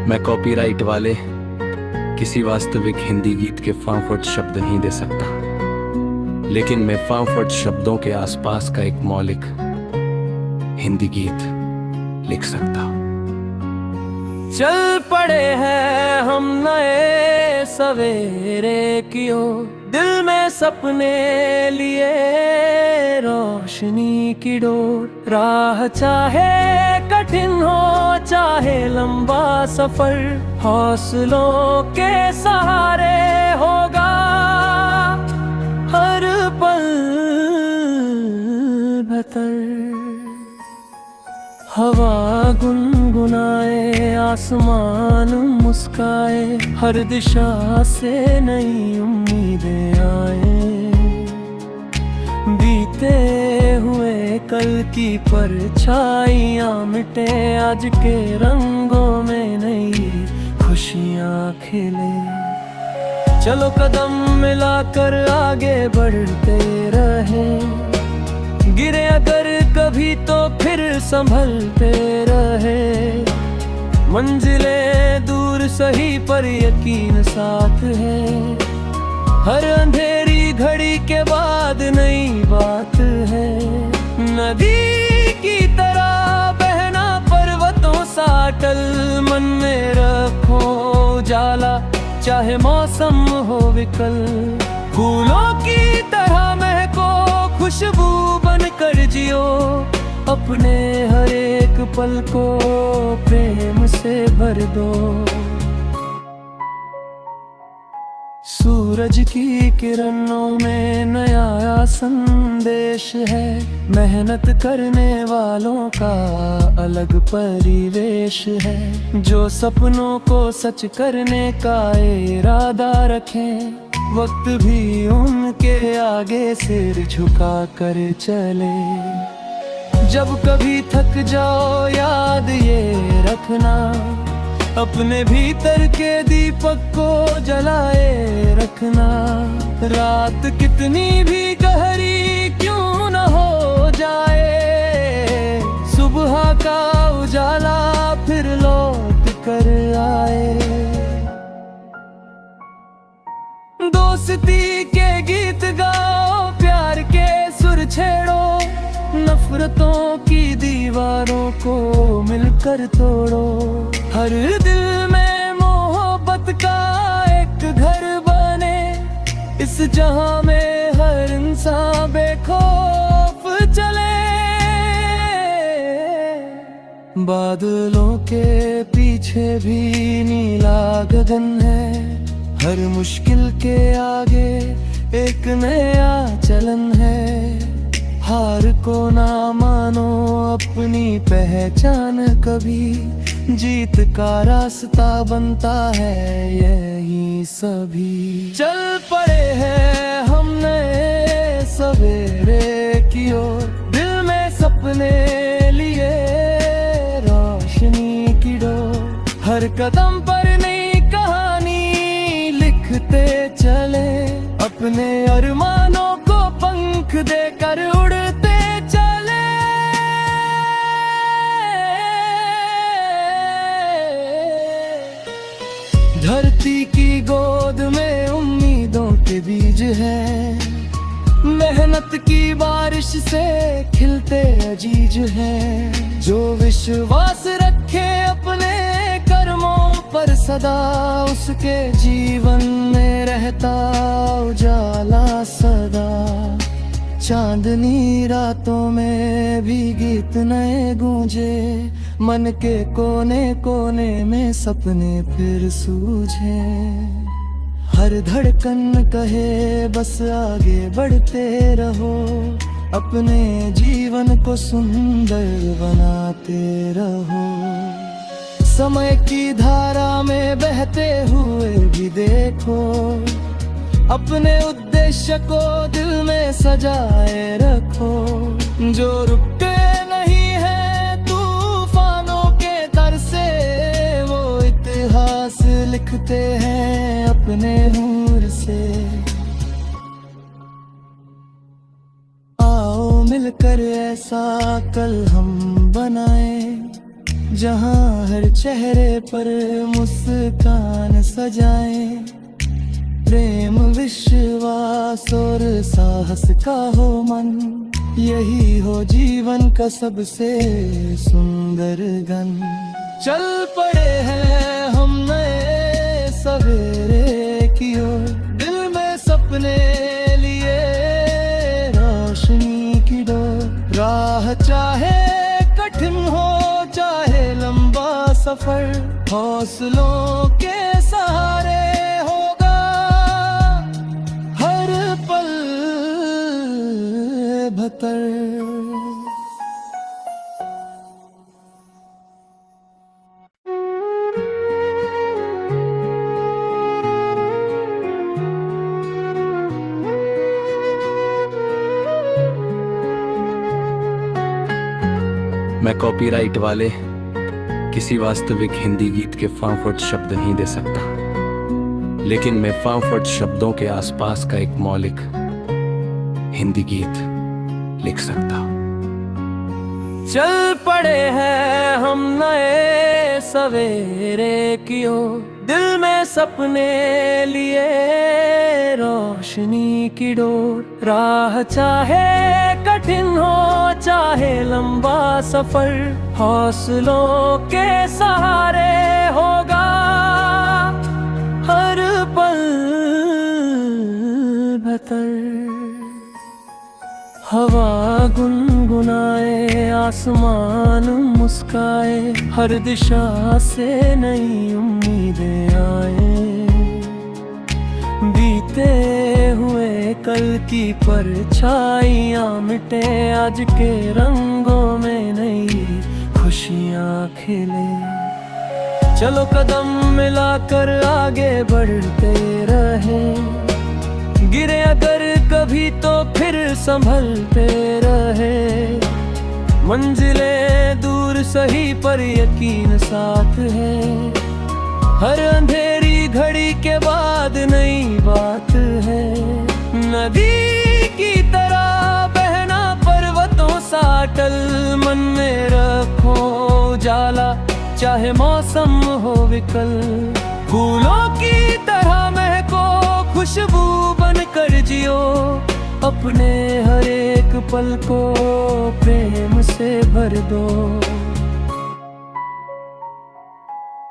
मैं कॉपीराइट वाले किसी वास्तविक हिंदी गीत के फांफट शब्द नहीं दे सकता, लेकिन मैं फांफट शब्दों के आसपास का एक मौलिक हिंदी गीत लिख सकता हूँ। चल पड़े हैं हम नए सवेरे की ओर, दिल में सपने लिए रोशनी की डोर। राह चाहे कठिन हो चाहे लंबा सफर, हौसलों के सहारे होगा हर पल बेहतर। हवा गुनगुनाए आसमान मुस्काए, हर दिशा से नई उम्मीदें आए। बीते हुए कल की परछाइयाँ मिटे, आज के रंगों में नई खुशियाँ खिले। चलो कदम मिलाकर आगे बढ़ते रहें, गिरे अगर कभी तो फिर संभलते रहे। मंजिलें दूर सही पर यकीन साथ है, हर अंधेरी घड़ी के बाद नई बात है। नदी की तरह बहना पर्वतों सा अटल, मन में रखो उजाला चाहे मौसम हो विकल। फूलों की तरह महको खुशबू बनकर जियो, अपने हर एक पल को प्रेम से भर दो। सूरज की किरणों में नया संदेश है, मेहनत करने वालों का अलग परिवेश है। जो सपनों को सच करने का इरादा रखें, वक्त भी उनके आगे सिर झुका कर चले। जब कभी थक जाओ याद ये रखना, अपने भीतर के दीपक को जलाए रखना। रात कितनी भी गहरी क्यों न हो जाए, सुबह का उजाला फिर लौट कर आए। दोस्ती के गीत गाओ, प्यार के सुर छेड़ो, नफरतों की दीवारों को मिलकर तोड़ो। हर दिल में मोहब्बत का एक घर बने, इस जहां में हर इंसान बेखौफ चले। बादलों के पीछे भी नीला गगन है, हर मुश्किल के आगे एक नया चलन है। हार को ना मानो अपनी पहचान कभी, जीत का रास्ता बनता है यही सभी। चल पड़े हैं हम नए सवेरे की ओर, दिल में सपने लिए रोशनी की डोर। हर कदम पर नई कहानी लिखते चले, अपने अरमानों को पंख देकर उड़ते चले। धरती की गोद में उम्मीदों के बीज हैं, मेहनत की बारिश से खिलते अजीज हैं। जो विश्वास रखे अपने कर्मों पर सदा, उसके जीवन में रहता उजाला सदा। चांदनी रातों में भी गीत नए गूंजे, मन के कोने कोने में सपने फिर सूझे। हर धड़कन कहे बस आगे बढ़ते रहो, अपने जीवन को सुंदर बनाते रहो। समय की धारा में बहते हुए भी देखो, अपने उद्देश्य को दिल में सजाए रखो। जो रुकते नहीं है तूफानों के दर से, वो इतिहास लिखते हैं अपने हूर से। आओ मिलकर ऐसा कल हम बनाए, जहाँ हर चेहरे पर मुस्कान सजाए, प्रेम विश्वास और साहस का हो मन, यही हो जीवन का सबसे सुंदर गन। चल पड़े हैं हम नए सवेरे की ओर, दिल में सपने लिए रोशनी की डोर। राह चाहे कठिन हो चाहे लंबा सफर, हौसलों के सहारे होगा हर पल भतर। मैं कॉपीराइट वाले किसी वास्तविक हिंदी गीत के फांफट शब्द नहीं दे सकता, लेकिन मैं फांफट शब्दों के आसपास का एक मौलिक हिंदी गीत लिख सकता। चल पड़े हैं हम नए सवेरे की ओर, दिल में सपने लिए रोशनी की डोर। राह चाहे कठिन हो चाहे लंबा सफर, हौसलों के सहारे होगा हर पल भतर। हवा गुनगुनाए आसमान मुस्काए, हर दिशा से नई उम्मीदें आए। बीते हुए कल की परछाइयाँ मिटे, आज के रंगों में नई खुशियाँ खिले। चलो कदम मिलाकर आगे बढ़ते रहें, गिरे अगर कभी तो फिर संभलते रहे। मंजिलें दूर सही पर यकीन साथ है, हर अंधेरी घड़ी के बाद नई बात है। नदी की तरह बहना पर्वतों सा अटल, मन में रखो उजाला चाहे मौसम हो विकल। फूलों की तरह महको खुशबू बनकर जियो, अपने हर एक पल को प्रेम से भर दो।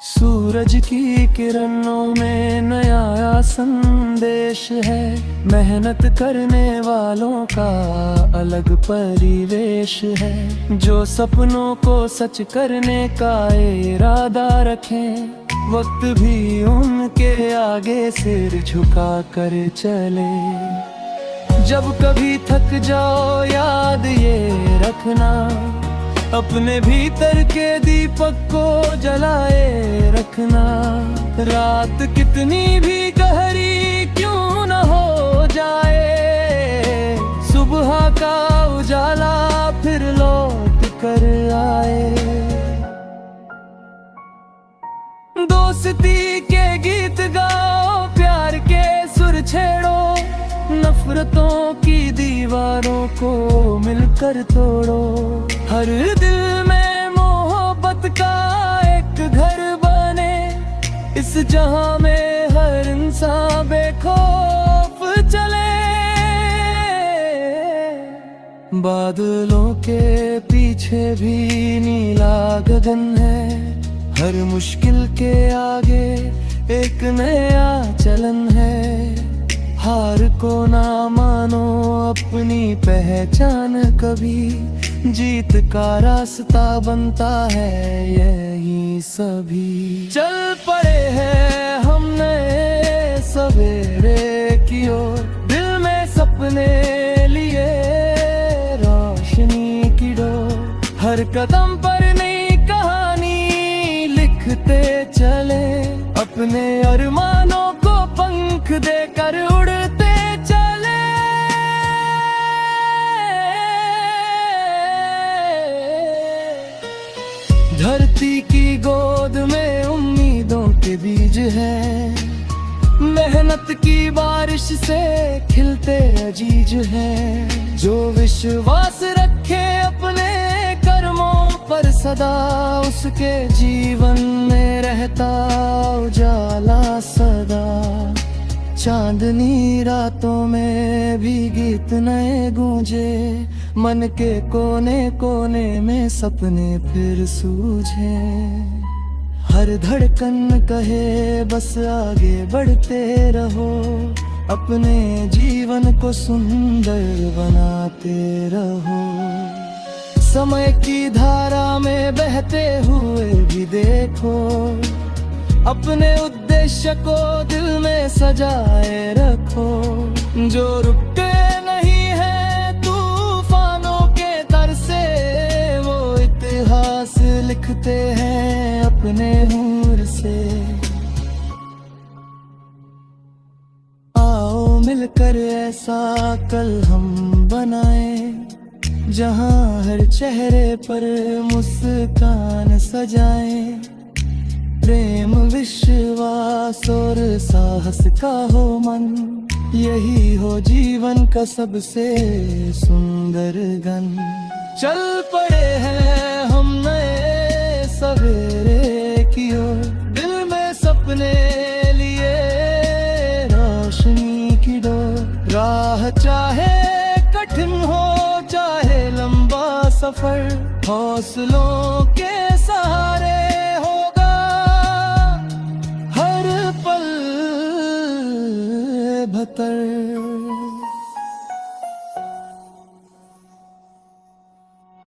सूरज की किरणों में नया संदेश है, मेहनत करने वालों का अलग परिवेश है। जो सपनों को सच करने का इरादा रखें, वक्त भी उनके आगे सिर झुका कर चले। जब कभी थक जाओ याद ये रखना, अपने भीतर के दीपक को जलाए रखना। रात कितनी भी गहरी क्यों न हो जाए, सुबह का उजाला फिर लौट कर आए। दोस्ती के गीत गाओ, प्यार के सुर छेड़ो, नफरतों की दीवारों को मिलकर तोड़ो। हर दिल में मोहब्बत का एक घर बने, इस जहां में हर इंसान बेखौफ चले। बादलों के पीछे भी नीला गगन है, हर मुश्किल के आगे एक नया चलन है। हार को ना मानो, अपनी पहचान कभी जीत का रास्ता बनता है यही सभी। चल पड़े हैं हम नए सवेरे की ओर, दिल में सपने लिए रोशनी की डोर। हर कदम पर नई कहानी लिखते चले, अपने अरमानों को पंख देकर उड़ते चले। धरती की गोद में उम्मीदों के बीज हैं, मेहनत की बारिश से खिलते अजीज हैं। जो विश्वास रखे अपने कर्मों पर सदा उसके जीवन में रहता उजाला सदा। चांदनी रातों में भी गीत नए गूंजे, मन के कोने कोने में सपने फिर सूझे। हर धड़कन कहे बस आगे बढ़ते रहो, अपने जीवन को सुंदर बनाते रहो। समय की धारा में बहते हुए भी देखो, अपने उद्देश्य को दिल में सजाए रखो। जो रुकते नहीं है तूफानों के तर से, वो इतिहास लिखते हैं अपने हुनर से। आओ मिलकर ऐसा कल हम बनाए, जहां हर चेहरे पर मुस्कान सजाए। प्रेम विश्वास और साहस का हो मन, यही हो जीवन का सबसे सुंदर गन। चल पड़े हैं हम नए सवेरे की ओर, दिल में सपने लिए रोशनी की डोर। राह चाहे कठिन हो चाहे लंबा सफर, हौसलों के सहारे होगा हर पल बहतर।